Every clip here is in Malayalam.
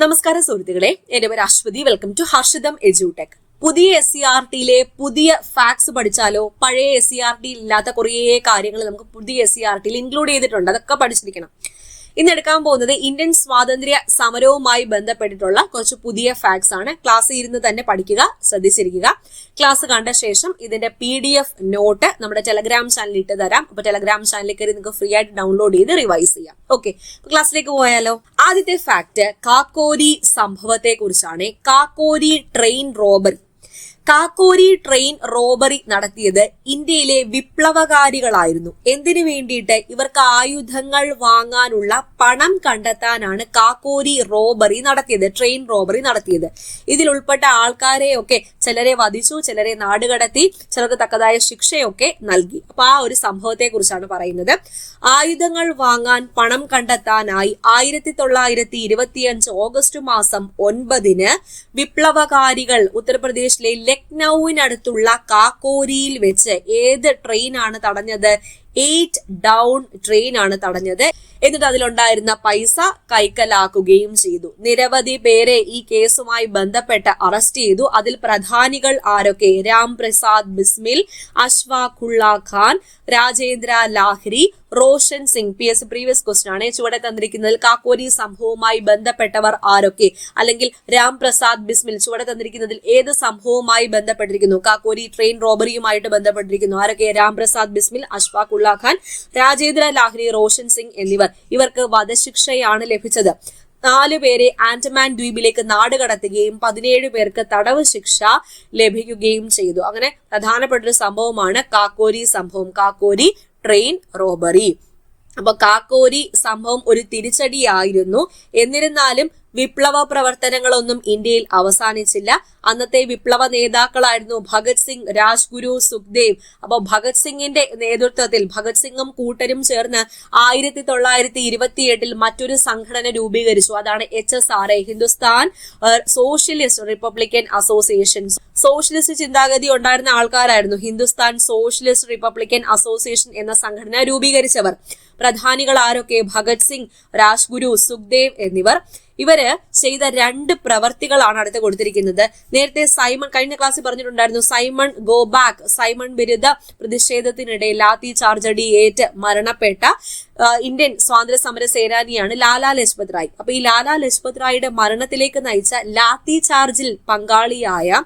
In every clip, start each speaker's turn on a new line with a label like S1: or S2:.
S1: നമസ്കാരം സുഹൃത്തുക്കളെ, എന്റെ പേര് Aswathy. Welcome to Harshitham edutech. പുതിയ SCERT-യിലെ പുതിയ ഫാക്ട്സ് പഠിച്ചാലോ? പഴയ SCERT ഇല്ലാത്ത കുറേ കാര്യങ്ങൾ നമുക്ക് പുതിയ SCERT-യിൽ ഇൻക്ലൂഡ് ചെയ്തിട്ടുണ്ട്. അതൊക്കെ പഠിച്ചിരിക്കണം. ഇന്ന് എടുക്കാൻ പോകുന്നത് ഇന്ത്യൻ സ്വാതന്ത്ര്യ സമരവുമായി ബന്ധപ്പെട്ടിട്ടുള്ള കുറച്ച് പുതിയ ഫാക്ട്സ് ആണ്. ക്ലാസ് ഇരുന്ന് തന്നെ പഠിക്കുക, ശ്രദ്ധിച്ചിരിക്കുക. ക്ലാസ് കണ്ട ശേഷം ഇതിന്റെ PDF നോട്ട് നമ്മുടെ ടെലഗ്രാം ചാനലിൽ ഇട്ട് തരാം. അപ്പൊ ടെലഗ്രാം ചാനലിൽ കയറി നിങ്ങൾക്ക് ഫ്രീ ആയിട്ട് ഡൗൺലോഡ് ചെയ്ത് റിവൈസ് ചെയ്യാം. ഓക്കെ, ക്ലാസ്സിലേക്ക് പോയാലോ? ആദ്യത്തെ ഫാക്ട് കാക്കോരി സംഭവത്തെ കുറിച്ചാണ്. Kakori train robbery. Kakori train robbery നടത്തിയത് ഇന്ത്യയിലെ വിപ്ലവകാരികളായിരുന്നു. എന്തിനു വേണ്ടിയിട്ട്? ഇവർക്ക് ആയുധങ്ങൾ വാങ്ങാനുള്ള പണം കണ്ടെത്താനാണ് കാക്കോരി റോബറി നടത്തിയത്, ട്രെയിൻ റോബറി നടത്തിയത്. ഇതിൽ ഉൾപ്പെട്ട ആൾക്കാരെയൊക്കെ ചിലരെ വധിച്ചു, ചിലരെ നാടുകടത്തി, ചിലർക്ക് തക്കതായ ശിക്ഷയൊക്കെ നൽകി. അപ്പൊ ആ ഒരു സംഭവത്തെ കുറിച്ചാണ് പറയുന്നത്. ആയുധങ്ങൾ വാങ്ങാൻ പണം കണ്ടെത്താനായി 1925 ഓഗസ്റ്റ് മാസം 9 വിപ്ലവകാരികൾ ഉത്തർപ്രദേശിലെ ലക്നൌവിനടുത്തുള്ള കാക്കോരിയിൽ വെച്ച് ഏത് ട്രെയിനാണ് തടഞ്ഞത്? 8 ഡൗൺ ട്രെയിൻ ആണ് തടഞ്ഞത്. എന്നിട്ട് അതിലുണ്ടായിരുന്ന പൈസ കൈക്കലാക്കുകയും ചെയ്തു. നിരവധി പേരെ ഈ കേസുമായി ബന്ധപ്പെട്ട് അറസ്റ്റ് ചെയ്തു. അതിൽ പ്രധാനികൾ ആരൊക്കെ? രാം പ്രസാദ് ബിസ്മിൽ, അഷ്ഫാഖുള്ള ഖാൻ, രാജേന്ദ്ര ലാഹിരി, റോഷൻ സിംഗ്. പ്രീവിയസ് ക്വസ്റ്റ്യൻ ആണ്. ചുവടെ തന്നിരിക്കുന്നതിൽ കാക്കോരി സംഭവവുമായി ബന്ധപ്പെട്ടവർ ആരൊക്കെ? അല്ലെങ്കിൽ രാം പ്രസാദ് ബിസ്മിൽ ചുവടെ തന്നിരിക്കുന്നതിൽ ഏത് സംഭവവുമായി ബന്ധപ്പെട്ടിരിക്കുന്നു? കാക്കോരി ട്രെയിൻ റോബറിയുമായിട്ട് ബന്ധപ്പെട്ടിരിക്കുന്നു. ആരൊക്കെ? രാം പ്രസാദ് ബിസ്മിൽ, അഷ്ഫാഖുള്ള ഖാൻ, രാജേന്ദ്ര ലാഹിരി, റോഷൻ സിംഗ് എന്നിവർ. ഇവർക്ക് വധശിക്ഷയാണ് ലഭിച്ചത്. 4 പേരെ ആൻഡമാൻ ദ്വീപിലേക്ക് നാടുകടത്തുകയും 17 പേർക്ക് തടവ് ശിക്ഷ ലഭിക്കുകയും ചെയ്തു. അങ്ങനെ പ്രധാനപ്പെട്ട ഒരു സംഭവമാണ് കാക്കോരി സംഭവം, കാക്കോരി ട്രെയിൻ റോബറി. അപ്പൊ കാക്കോരി സംഭവം ഒരു തിരിച്ചടിയായിരുന്നു. എന്നിരുന്നാലും വിപ്ലവ പ്രവർത്തനങ്ങളൊന്നും ഇന്ത്യയിൽ അവസാനിച്ചില്ല. അന്നത്തെ വിപ്ലവ നേതാക്കളായിരുന്നു ഭഗത് സിംഗ്, രാജ്ഗുരു, സുഖ്ദേവ്. അപ്പൊ ഭഗത് സിംഗിന്റെ നേതൃത്വത്തിൽ ഭഗത് സിംഗും കൂട്ടരും ചേർന്ന് 1928 മറ്റൊരു സംഘടന രൂപീകരിച്ചു. അതാണ് HSRA, Hindustan socialist Republican association. Socialist ചിന്താഗതി ഉണ്ടായിരുന്ന ആൾക്കാരായിരുന്നു ഹിന്ദുസ്ഥാൻ സോഷ്യലിസ്റ്റ് റിപ്പബ്ലിക്കൻ അസോസിയേഷൻ എന്ന സംഘടന രൂപീകരിച്ചവർ. പ്രധാനികൾ ആരൊക്കെ? ഭഗത് സിംഗ്, രാജ്ഗുരു, സുഖ്ദേവ് എന്നിവർ. ഇവര് ചെയ്ത 2 പ്രവർത്തികളാണ് അടുത്ത് കൊടുത്തിരിക്കുന്നത്. നേരത്തെ സൈമൺ, കഴിഞ്ഞ ക്ലാസ്സിൽ പറഞ്ഞിട്ടുണ്ടായിരുന്നു, സൈമൺ ഗോ ബാക്ക്, സൈമൺ വിരുദ്ധ പ്രതിഷേധത്തിനിടെ ലാത്തി ചാർജടി ഏറ്റ് മരണപ്പെട്ട ഇന്ത്യൻ സ്വാതന്ത്ര്യ സമര സേനാനിയാണ് ലാലാ ലജ്പത് റായ്. അപ്പൊ ഈ ലാലാ ലജ്പത് റായിയുടെ മരണത്തിലേക്ക് നയിച്ച ലാത്തി ചാർജിൽ പങ്കാളിയായ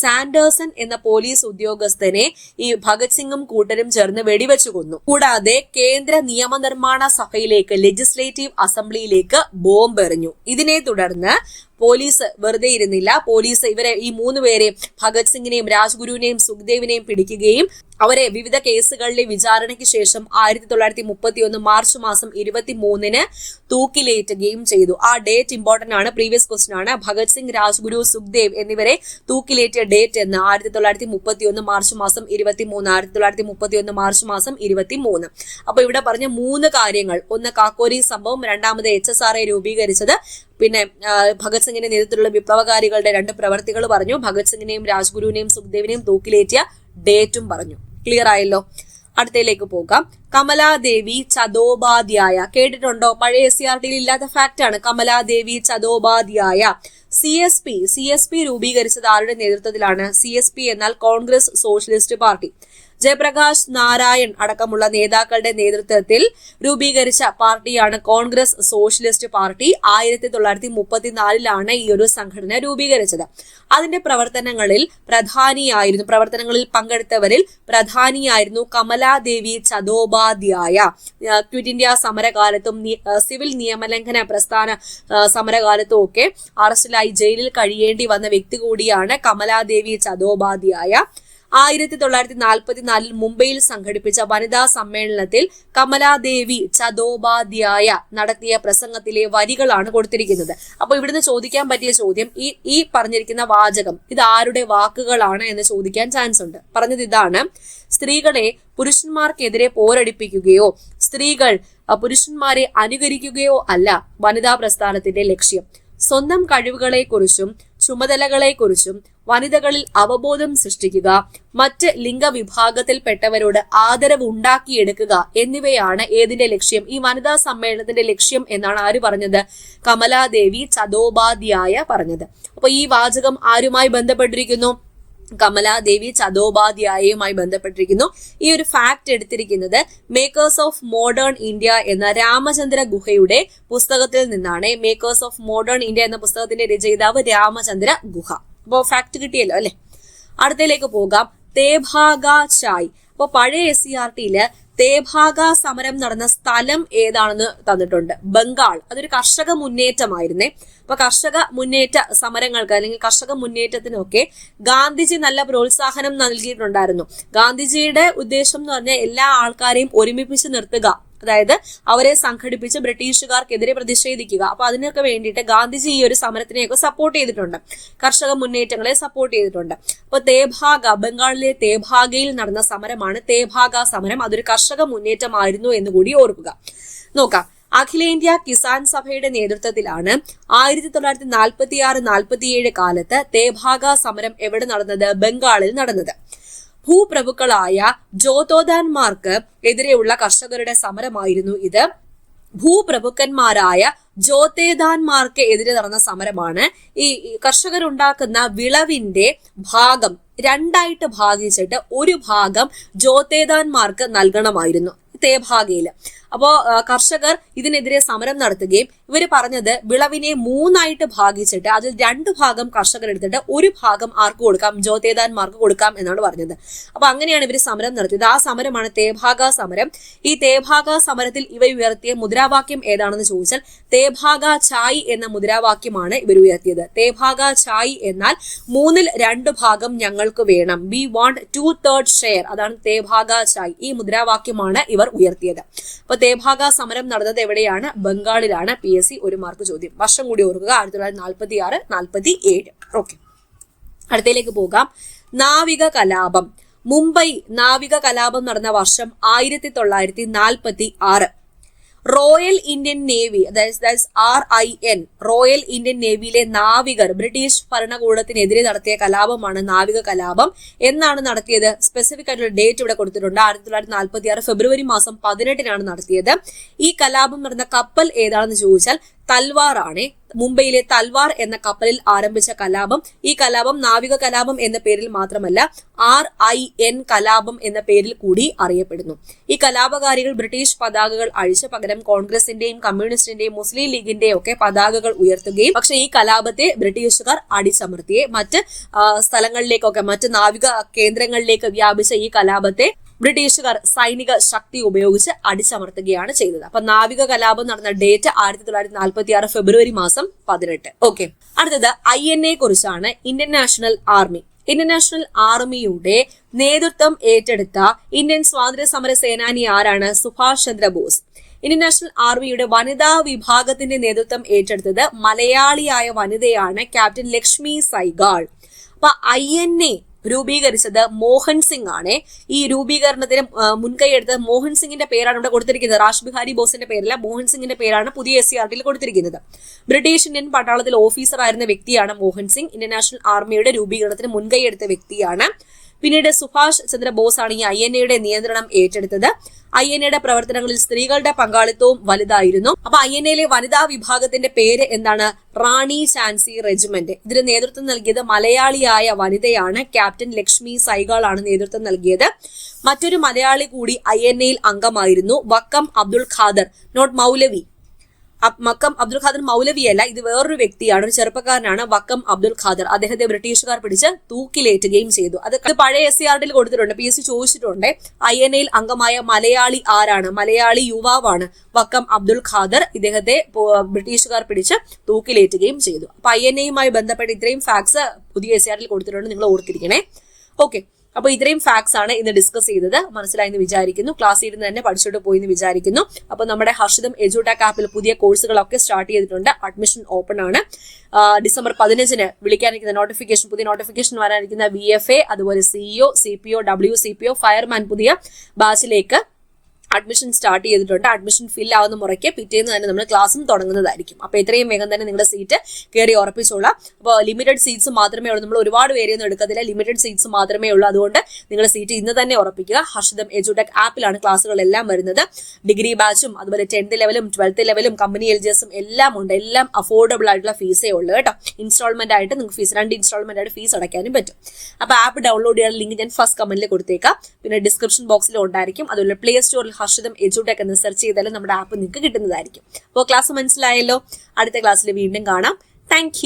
S1: സാൻഡേഴ്സൺ എന്ന പോലീസ് ഉദ്യോഗസ്ഥനെ ഈ ഭഗത് സിംഗും കൂട്ടരും ചേർന്ന് വെടിവെച്ചു കൊന്നു. കൂടാതെ കേന്ദ്ര നിയമനിർമ്മാണ സഭയിലേക്ക്, ലെജിസ്ലേറ്റീവ് അസംബ്ലിയിലേക്ക് ബോംബ് എറിഞ്ഞു. ഇതിനെ തുടർന്ന് പോലീസ് വെറുതെ ഇരുന്നില്ല. പോലീസ് ഇവരെ, ഈ 3 പേരെയും, ഭഗത് സിംഗിനെയും രാജ്ഗുരുവിനെയും സുഖ്ദേവിനെയും പിടിക്കുകയും അവരെ വിവിധ കേസുകളിലെ വിചാരണയ്ക്ക് ശേഷം 1931 മാർച്ച് മാസം 23 തൂക്കിലേറ്റുകയും ചെയ്തു. ആ ഡേറ്റ് ഇമ്പോർട്ടന്റ് ആണ്, പ്രീവിയസ് ക്വസ്റ്റ്യൻ ആണ്. ഭഗത് സിംഗ്, രാജ്ഗുരു, സുഖ്ദേവ് എന്നിവരെ തൂക്കിലേറ്റിയ ഡേറ്റ് എന്ന് 1931 മാർച്ച് മാസം 23, 1931 മാർച്ച് മാസം 23. അപ്പൊ ഇവിടെ പറഞ്ഞ 3 കാര്യങ്ങൾ: ഒന്ന് കാക്കോരി സംഭവം, രണ്ടാമത് HSRA രൂപീകരിച്ചത്, പിന്നെ ഭഗത് സിംഗിന്റെ നേതൃത്വത്തിലുള്ള വിപ്ലവകാരികളുടെ 2 പ്രവർത്തികൾ പറഞ്ഞു, ഭഗത് സിംഗിനെയും രാജ്ഗുരുവിനെയും സുഖ്ദേവിനെയും തൂക്കിലേറ്റിയ ഡേറ്റും പറഞ്ഞു. ക്ലിയർ ആയല്ലോ? അടുത്തയിലേക്ക് പോകാം. കമലാദേവി ചതോപാധ്യായ കേട്ടിട്ടുണ്ടോ? പഴയ SCERT-യിൽ ഇല്ലാത്ത ഫാക്ട് ആണ്. കമലാദേവി ചതോപാധ്യായ CSP രൂപീകരിച്ചത് ആരുടെ നേതൃത്വത്തിലാണ്? CSP എന്നാൽ കോൺഗ്രസ് സോഷ്യലിസ്റ്റ് പാർട്ടി. ജയപ്രകാശ് നാരായൺ അടക്കമുള്ള നേതാക്കളുടെ നേതൃത്വത്തിൽ രൂപീകരിച്ച പാർട്ടിയാണ് കോൺഗ്രസ് സോഷ്യലിസ്റ്റ് പാർട്ടി. 1934 ഈ ഒരു സംഘടന രൂപീകരിച്ചത്. അതിന്റെ പ്രവർത്തനങ്ങളിൽ പങ്കെടുത്തവരിൽ പ്രധാനിയായിരുന്നു കമലാദേവി ചതോപാധ്യായ. ക്വിറ്റ് ഇന്ത്യ സമരകാലത്തും സിവിൽ നിയമലംഘന പ്രസ്ഥാന സമരകാലത്തും ഒക്കെ അറസ്റ്റിലായി ജയിലിൽ കഴിയേണ്ടി വന്ന വ്യക്തി കൂടിയാണ് കമലാദേവി ചതോപാധ്യായ. 1944 മുംബൈയിൽ സംഘടിപ്പിച്ച വനിതാ സമ്മേളനത്തിൽ കമലാദേവി ചതോപാധ്യായ നടത്തിയ പ്രസംഗത്തിലെ വരികളാണ് കൊടുത്തിരിക്കുന്നത്. അപ്പൊ ഇവിടുന്ന് ചോദിക്കാൻ പറ്റിയ ചോദ്യം, ഈ പറഞ്ഞിരിക്കുന്ന വാചകം ഇത് ആരുടെ വാക്കുകളാണ് എന്ന് ചോദിക്കാൻ ചാൻസ് ഉണ്ട്. പറഞ്ഞത് ഇതാണ്: സ്ത്രീകളെ പുരുഷന്മാർക്കെതിരെ പോരടിപ്പിക്കുകയോ സ്ത്രീകൾ പുരുഷന്മാരെ അനുകരിക്കുകയോ അല്ല വനിതാ പ്രസ്ഥാനത്തിന്റെ ലക്ഷ്യം. സ്വന്തം കഴിവുകളെക്കുറിച്ചും ചുമതലകളെക്കുറിച്ചും വനിതകളിൽ അവബോധം സൃഷ്ടിക്കുക, മറ്റ് ലിംഗവിഭാഗത്തിൽപ്പെട്ടവരോട് ആദരവ് ഉണ്ടാക്കിയെടുക്കുക എന്നിവയാണ് ഏതിന്റെ ലക്ഷ്യം? ഈ വനിതാ സമ്മേളനത്തിന്റെ ലക്ഷ്യം എന്നാണ് ആര് പറഞ്ഞത്? കമലാദേവി ചതോപാധ്യായ പറഞ്ഞത്. അപ്പൊ ഈ വാചകം ആരുമായി ബന്ധപ്പെട്ടിരിക്കുന്നു? കമലാദേവി ചതോപാധ്യായയുമായി ബന്ധപ്പെട്ടിരിക്കുന്നു. ഈ ഒരു ഫാക്ട് എടുത്തിരിക്കുന്നത് മേക്കേഴ്സ് ഓഫ് മോഡേൺ ഇന്ത്യ എന്ന രാമചന്ദ്ര ഗുഹയുടെ പുസ്തകത്തിൽ നിന്നാണ്. മേക്കേഴ്സ് ഓഫ് മോഡേൺ ഇന്ത്യ എന്ന പുസ്തകത്തിന്റെ രചയിതാവ് രാമചന്ദ്ര ഗുഹ. അപ്പോ ഫാക്ട് കിട്ടിയല്ലോ അല്ലെ. അടുത്തയിലേക്ക് പോകാം. തേഭാഗ ചായ്. അപ്പൊ പഴയ SCERTയില് തേഭാഗ സമരം നടന്ന സ്ഥലം ഏതാണെന്ന് തന്നിട്ടുണ്ട്. ബംഗാൾ. അതൊരു കർഷക മുന്നേറ്റമായിരുന്നേ. അപ്പൊ കർഷക മുന്നേറ്റ സമരങ്ങൾക്ക് അല്ലെങ്കിൽ കർഷക മുന്നേറ്റത്തിനൊക്കെ ഗാന്ധിജി നല്ല പ്രോത്സാഹനം നൽകിയിട്ടുണ്ടായിരുന്നു. ഗാന്ധിജിയുടെ ഉദ്ദേശം എന്ന് പറഞ്ഞാൽ എല്ലാ ആൾക്കാരെയും ഒരുമിപ്പിച്ച് നിർത്തുക, അതായത് അവരെ സംഘടിപ്പിച്ച് ബ്രിട്ടീഷുകാർക്കെതിരെ പ്രതിഷേധിക്കുക. അപ്പൊ അതിനൊക്കെ വേണ്ടിയിട്ട് ഗാന്ധിജി ഈ ഒരു സമരത്തിനെയൊക്കെ സപ്പോർട്ട് ചെയ്തിട്ടുണ്ട്, കർഷക മുന്നേറ്റങ്ങളെ സപ്പോർട്ട് ചെയ്തിട്ടുണ്ട്. അപ്പൊ തേഭാഗ, ബംഗാളിലെ തേഭാഗയിൽ നടന്ന സമരമാണ് തേഭാഗ സമരം. അതൊരു കർഷക മുന്നേറ്റമായിരുന്നു എന്ന് കൂടി ഓർക്കുക. നോക്കാം. അഖിലേന്ത്യാ കിസാൻ സഭയുടെ നേതൃത്വത്തിലാണ് 1946-47 കാലത്ത് തേഭാഗ സമരം എവിടെ നടന്നത്? ബംഗാളിൽ നടന്നത്. ഭൂപ്രഭുക്കളായ ജോതോദാന്മാർക്ക് എതിരെയുള്ള കർഷകരുടെ സമരമായിരുന്നു ഇത്. ഭൂപ്രഭുക്കന്മാരായ ജോതേദാന്മാർക്ക് എതിരെ നടന്ന സമരമാണ്. ഈ കർഷകരുണ്ടാക്കുന്ന വിളവിന്റെ ഭാഗം രണ്ടായിട്ട് ഭാഗിച്ചിട്ട് ഒരു ഭാഗം ജോതേദാന്മാർക്ക് നൽകണമായിരുന്നു തേഭാഗയില്. അപ്പോ കർഷകർ ഇതിനെതിരെ സമരം നടത്തുകയും ഇവര് പറഞ്ഞത് വിളവിനെ 3ആയിട്ട് ഭാഗിച്ചിട്ട് അതിൽ 2 ഭാഗം കർഷകർ എടുത്തിട്ട് ഒരു ഭാഗം ആർക്ക് കൊടുക്കാം? ജോതേദാന്മാർക്ക് കൊടുക്കാം എന്നാണ് പറഞ്ഞത്. അപ്പൊ അങ്ങനെയാണ് ഇവര് സമരം നടത്തിയത്. ആ സമരമാണ് തേഭാഗ സമരം. ഈ തേഭാഗ സമരത്തിൽ ഇവർ ഉയർത്തിയ മുദ്രാവാക്യം ഏതാണെന്ന് ചോദിച്ചാൽ തേഭാഗ ചായ് എന്ന മുദ്രാവാക്യമാണ് ഇവർ ഉയർത്തിയത്. തേഭാഗ ചായ് എന്നാൽ 3/2 ഭാഗം ഞങ്ങൾക്ക് വേണം. We want 2/3 share. അതാണ് തേഭാഗ ചായ്. ഈ മുദ്രാവാക്യമാണ് ഇവർ ഉയർത്തിയത്. അപ്പൊ തേഭാഗ സമരം നടന്നത് എവിടെയാണ്? ബംഗാളിലാണ്. PSC 1 മാർക്ക് ചോദ്യം. വർഷം കൂടി ഓർക്കുക, 1946-47. ഓക്കെ, അടുത്തയിലേക്ക് പോകാം. നാവിക കലാപം. മുംബൈ നാവിക കലാപം നടന്ന വർഷം 1946. Royal Indian navy, RIN, royal Indian നേവിയിലെ നാവികർ ബ്രിട്ടീഷ് ഭരണകൂടത്തിനെതിരെ നടത്തിയ കലാപമാണ് നാവിക കലാപം. എന്നാണ് നടത്തിയത്? സ്പെസിഫിക് ആയിട്ടുള്ള ഡേറ്റ് ഇവിടെ കൊടുത്തിട്ടുണ്ട്. 1946 ഫെബ്രുവരി മാസം 18-നാണ് നടത്തിയത്. ഈ കലാപം നടന്ന കപ്പൽ ഏതാണെന്ന് ചോദിച്ചാൽ തൽവാർ ആണ്. മുംബൈയിലെ തൽവാർ എന്ന കപ്പലിൽ ആരംഭിച്ച കലാപം. ഈ കലാപം നാവിക കലാപം എന്ന പേരിൽ മാത്രമല്ല RIN കലാപം എന്ന പേരിൽ കൂടി അറിയപ്പെടുന്നു. ഈ കലാപകാരികൾ ബ്രിട്ടീഷ് പതാകകൾ അഴിച്ച് പകരം കോൺഗ്രസിന്റെയും കമ്മ്യൂണിസ്റ്റിന്റെയും മുസ്ലിം ലീഗിന്റെയും ഒക്കെ പതാകകൾ ഉയർത്തുകയും, പക്ഷെ ഈ കലാപത്തെ ബ്രിട്ടീഷുകാർ അടിച്ചമർത്തിയെ മറ്റ് സ്ഥലങ്ങളിലേക്കൊക്കെ, മറ്റ് നാവിക കേന്ദ്രങ്ങളിലേക്ക് വ്യാപിച്ച ഈ കലാപത്തെ ബ്രിട്ടീഷുകാർ സൈനിക ശക്തി ഉപയോഗിച്ച് അടിച്ചമർത്തുകയാണ് ചെയ്തത്. അപ്പൊ നാവിക കലാപം നടന്ന ഡേറ്റ് 1946 ഫെബ്രുവരി മാസം 18. ഓക്കെ, അടുത്തത് INA കുറിച്ചാണ്. Indian national army. Indian national ആർമിയുടെ നേതൃത്വം ഏറ്റെടുത്ത ഇന്ത്യൻ സ്വാതന്ത്ര്യ സമര സേനാനി ആരാണ്? സുഭാഷ് ചന്ദ്രബോസ്. ഇന്ത്യൻ നാഷണൽ ആർമിയുടെ വനിതാ വിഭാഗത്തിന്റെ നേതൃത്വം ഏറ്റെടുത്തത് മലയാളിയായ വനിതയാണ് ക്യാപ്റ്റൻ ലക്ഷ്മി സൈഗാൾ. അപ്പൊ INA രൂപീകരിച്ചത് മോഹൻ സിംഗ് ആണ്. ഈ രൂപീകരണത്തിന് മുൻകൈ എടുത്തത് മോഹൻ സിംഗിന്റെ പേരാണ് ഇവിടെ കൊടുത്തിരിക്കുന്നത്. റാഷ് ബിഹാരി ബോസിന്റെ പേരല്ല, മോഹൻ സിംഗിന്റെ പേരാണ് പുതിയ SCERTയിൽ കൊടുത്തിരിക്കുന്നത്. ബ്രിട്ടീഷ് ഇന്ത്യൻ പട്ടാളത്തിൽ ഓഫീസർ ആയിരുന്ന വ്യക്തിയാണ് മോഹൻ സിംഗ്. ഇന്ത്യൻ നാഷണൽ ആർമിയുടെ രൂപീകരണത്തിന് മുൻകൈ എടുത്ത വ്യക്തിയാണ്. പിന്നീട് സുഭാഷ് ചന്ദ്രബോസ് ആണ് ഈ INAയുടെ നിയന്ത്രണം ഏറ്റെടുത്തത്. INAയുടെ പ്രവർത്തനങ്ങളിൽ സ്ത്രീകളുടെ പങ്കാളിത്തവും വലുതായിരുന്നു. അപ്പൊ INAയിലെ വനിതാ വിഭാഗത്തിന്റെ പേര് എന്താണ്? റാണി ഝാൻസി റെജിമെന്റ്. ഇതിന് നേതൃത്വം നൽകിയത് മലയാളിയായ വനിതയാണ്. ക്യാപ്റ്റൻ ലക്ഷ്മി സൈഗാൾ ആണ് നേതൃത്വം നൽകിയത്. മറ്റൊരു മലയാളി കൂടി INAയിൽ അംഗമായിരുന്നു, വക്കം അബ്ദുൾ ഖാദർ. നോട്ട് മൗലവി. വക്കം അബ്ദുൾ ഖാദർ മൗലവിയല്ല, ഇത് വേറൊരു വ്യക്തിയാണ്, ഒരു ചെറുപ്പക്കാരനാണ് വക്കം അബ്ദുൾ ഖാദർ. അദ്ദേഹത്തെ ബ്രിട്ടീഷുകാർ പിടിച്ച് തൂക്കിലേറ്റുകയും ചെയ്തു. അത് പഴയ SCERTയിൽ കൊടുത്തിട്ടുണ്ട്, PSC ചോദിച്ചിട്ടുണ്ട്. INAയിൽ അംഗമായ മലയാളി ആരാണ്? മലയാളി യുവാവാണ് വക്കം അബ്ദുൾ ഖാദർ. ഇദ്ദേഹത്തെ ബ്രിട്ടീഷുകാർ പിടിച്ച് തൂക്കിലേറ്റുകയും ചെയ്തു. അപ്പൊ INAയുമായി ബന്ധപ്പെട്ട് ഇത്രയും ഫാക്ട്സ് പുതിയ SCERTയിൽ കൊടുത്തിട്ടുണ്ട്, നിങ്ങൾ ഓർത്തിരിക്കണേ. ഓക്കെ, അപ്പൊ ഇത്രയും ഫാക്ട്സ് ആണ് ഇന്ന് ഡിസ്കസ് ചെയ്തത്. മനസ്സിലായെന്ന് വിചാരിക്കുന്നു. ക്ലാസ് ഇരുന്ന് തന്നെ പഠിച്ചിട്ട് പോയി എന്ന് വിചാരിക്കുന്നു. അപ്പൊ നമ്മുടെ ഹർഷിതം എഡ്യൂടെക് ആപ്പിൽ പുതിയ കോഴ്സുകളൊക്കെ സ്റ്റാർട്ട് ചെയ്തിട്ടുണ്ട്. അഡ്മിഷൻ ഓപ്പൺ ആണ്. ഡിസംബർ 15 വിളിക്കാനിരിക്കുന്ന നോട്ടിഫിക്കേഷൻ, പുതിയ നോട്ടിഫിക്കേഷൻ വരാനിരിക്കുന്ന VFA, അതുപോലെ CEO, CPO, WCPO, ഫയർമാൻ പുതിയ ബാച്ചിലേക്ക് അഡ്മിഷൻ സ്റ്റാർട്ട് ചെയ്തിട്ടുണ്ട്. അഡ്മിഷൻ ഫിൽ ആവുന്ന മുറയ്ക്ക് പിറ്റേന്ന് തന്നെ നമ്മൾ ക്ലാസ്സും തുടങ്ങുന്നതായിരിക്കും. അപ്പോൾ എത്രയും വേഗം തന്നെ നിങ്ങളുടെ സീറ്റ് കയറി ഉറപ്പിച്ചോളാം. അപ്പോൾ ലിമിറ്റഡ് സീറ്റ്സ് മാത്രമേ ഉള്ളൂ, നമ്മൾ ഒരുപാട് പേരെയൊന്നും എടുക്കത്തില്ല, ലിമിറ്റഡ് സീറ്റ്സ് മാത്രമേ ഉള്ളൂ. അതുകൊണ്ട് നിങ്ങളുടെ സീറ്റ് ഇന്ന് തന്നെ ഉറപ്പിക്കുക. ഹർഷിതം എഡ്യൂടെക് ആപ്പിലാണ് ക്ലാസ്സുകളെല്ലാം വരുന്നത്. ഡിഗ്രി ബാച്ചും അതുപോലെ 10th ലെവലും 12th ലെവലും കമ്പനി LGSും എല്ലാം ഉണ്ട്. എല്ലാം അഫോർഡബിൾ ആയിട്ടുള്ള ഫീസേ ഉള്ളൂ കേട്ടോ. ഇൻസ്റ്റാൾമെന്റ് ആയിട്ട് നിങ്ങൾക്ക് ഫീസ് 2 ഇൻസ്റ്റാൾമെന്റ് ആയിട്ട് ഫീസ് അടയ്ക്കാനും പറ്റും. അപ്പോൾ ആപ്പ് ഡൗൺലോഡ് ചെയ്യാൻ ലിങ്ക് ഞാൻ ഫസ്റ്റ് കമന്റിൽ കൊടുത്തേക്കാം. പിന്നെ ഡിസ്ക്രിപ്ഷൻ ബോക്സിലും ഉണ്ടായിരിക്കും. അതുപോലെ പ്ലേ സ്റ്റോറിൽ ഹർഷിതം എഡ്യൂടെക് എന്ന് സെർച്ച് ചെയ്താലും നമ്മുടെ ആപ്പ് നിങ്ങൾക്ക് കിട്ടുന്നതായിരിക്കും. അപ്പോൾ ക്ലാസ് മനസ്സിലായല്ലോ. അടുത്ത ക്ലാസ്സിൽ വീണ്ടും കാണാം. താങ്ക്